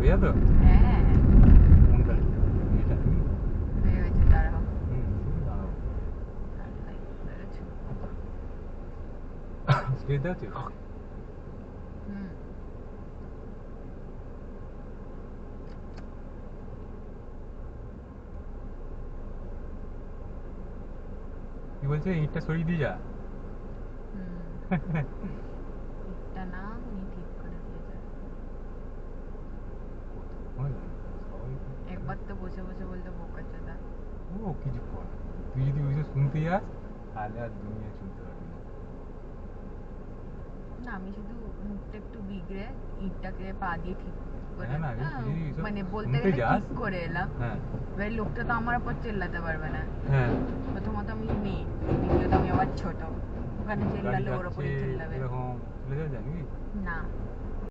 ভেজা তো? হ্যাঁ কোনটা? এটা এই হয়েছে দাঁড়াও দাঁড়াও স্পেস দেওয়া ছিল। হুম কি বলছে ইটটা সরিয়ে দিয়ে যা। হুম এটা না উনি ঠিক করে দিয়ে যাবে একবার তো বসে বসে বলতে বোকাচোদা ও কিছু কর, তুই যদি ওইসব শুনতে যাস তাহলে আর দুনিয়া চলতে পারবি না। না আমি শুধু মুখটা একটু বিগড়ে ইটটাকে পা দিয়ে ঠিক করে হ্যাঁ না তুই যদি এইসব মানে বলতে শুনতে গেলে যাস। ঠিক করে এলাম হ্যাঁ এবার লোকটা তো আমার উপর চেল্লাতে পারবে না হ্যাঁ প্রথমত আমি মেয়ে দ্বিতীয়ত আমি আবার ছোট ওখানে গাড়ি চেল্লালে ওর যাচ্ছে ওপরেই চেল্লাবে এরকম চলে যাওয়া যায় নাকি? না